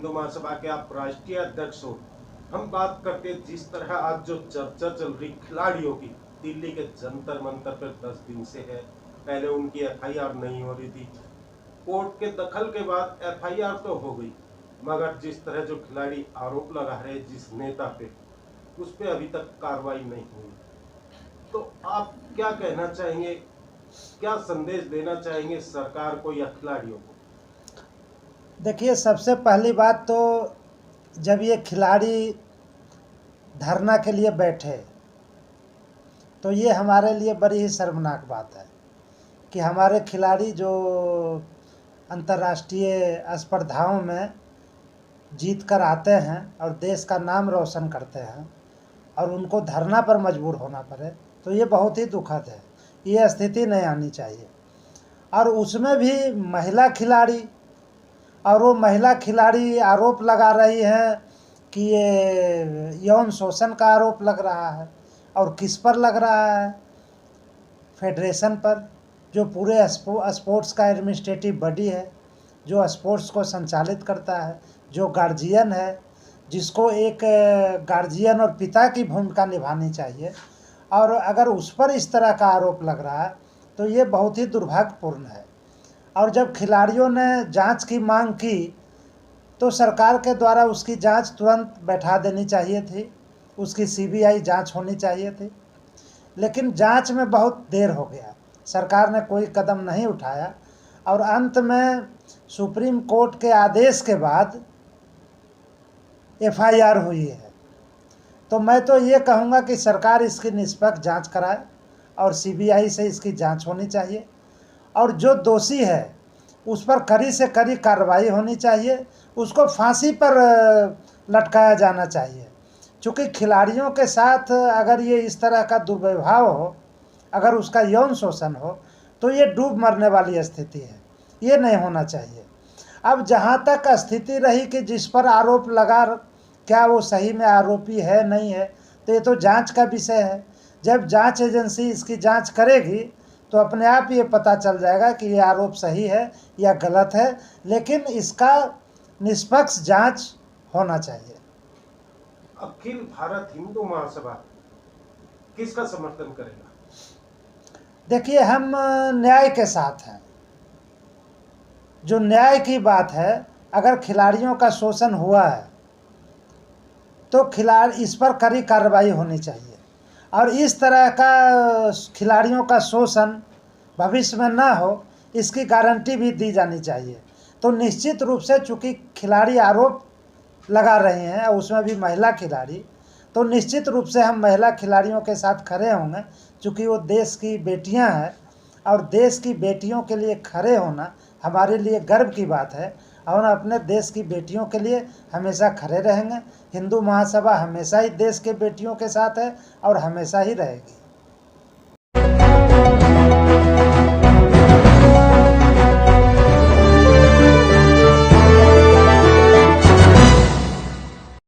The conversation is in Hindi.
हिंदू महासभा के आप राष्ट्रीय अध्यक्ष हो। हम बात करते हैं जिस तरह आज जो चर्चा चल रही खिलाड़ियों की, दिल्ली के जंतर मंतर पर 10 दिन से है। पहले उनकी एफआईआर नहीं हो रही थी, कोर्ट के दखल के बाद एफआईआर तो हो गई, मगर जिस तरह जो खिलाड़ी आरोप लगा रहे जिस नेता पे, उस पे अभी तक कार्रवाई नहीं हुई। तो आप क्या कहना चाहेंगे, क्या संदेश देना चाहेंगे सरकार को या खिलाड़ियों को? देखिए, सबसे पहली बात तो जब ये खिलाड़ी धरना के लिए बैठे तो ये हमारे लिए बड़ी ही शर्मनाक बात है कि हमारे खिलाड़ी जो अंतर्राष्ट्रीय स्पर्धाओं में जीत कर आते हैं और देश का नाम रोशन करते हैं और उनको धरना पर मजबूर होना पड़े, तो ये बहुत ही दुखद है। ये स्थिति नहीं आनी चाहिए। और उसमें भी महिला खिलाड़ी, और वो महिला खिलाड़ी आरोप लगा रही है कि ये यौन शोषण का आरोप लग रहा है। और किस पर लग रहा है? फेडरेशन पर, जो पूरे स्पोर्ट्स का एडमिनिस्ट्रेटिव बॉडी है, जो स्पोर्ट्स को संचालित करता है, जो गार्जियन है, जिसको एक गार्जियन और पिता की भूमिका निभानी चाहिए। और अगर उस पर इस तरह का आरोप लग रहा है तो ये बहुत ही दुर्भाग्यपूर्ण है। और जब खिलाड़ियों ने जांच की मांग की तो सरकार के द्वारा उसकी जांच तुरंत बैठा देनी चाहिए थी, उसकी सीबीआई जांच होनी चाहिए थी। लेकिन जांच में बहुत देर हो गया, सरकार ने कोई कदम नहीं उठाया। और अंत में सुप्रीम कोर्ट के आदेश के बाद एफआईआर हुई है। तो मैं तो ये कहूँगा कि सरकार इसकी निष्पक्ष जांच कराए और सीबीआई से इसकी जांच होनी चाहिए। और जो दोषी है उस पर कड़ी से कड़ी कार्रवाई होनी चाहिए, उसको फांसी पर लटकाया जाना चाहिए। क्योंकि खिलाड़ियों के साथ अगर ये इस तरह का दुर्व्यवहार हो, अगर उसका यौन शोषण हो, तो ये डूब मरने वाली स्थिति है, ये नहीं होना चाहिए। अब जहाँ तक स्थिति रही कि जिस पर आरोप लगा, क्या वो सही में आरोपी है नहीं है, तो ये तो जांच का विषय है। जब जांच एजेंसी इसकी जांच करेगी तो अपने आप ये पता चल जाएगा कि ये आरोप सही है या गलत है। लेकिन इसका निष्पक्ष जांच होना चाहिए। अखिल भारत हिंदू महासभा किसका समर्थन करेगा? देखिए, हम न्याय के साथ हैं। जो न्याय की बात है, अगर खिलाड़ियों का शोषण हुआ है तो इस पर कड़ी कार्रवाई होनी चाहिए। और इस तरह का खिलाड़ियों का शोषण भविष्य में ना हो, इसकी गारंटी भी दी जानी चाहिए। तो निश्चित रूप से चूँकि खिलाड़ी आरोप लगा रहे हैं, उसमें भी महिला खिलाड़ी, तो निश्चित रूप से हम महिला खिलाड़ियों के साथ खड़े होंगे, क्योंकि वो देश की बेटियां हैं। और देश की बेटियों के लिए खड़े होना हमारे लिए गर्व की बात है। और अपने देश की बेटियों के लिए हमेशा खड़े रहेंगे। हिंदू महासभा हमेशा ही देश के बेटियों के साथ है और हमेशा ही रहेगी।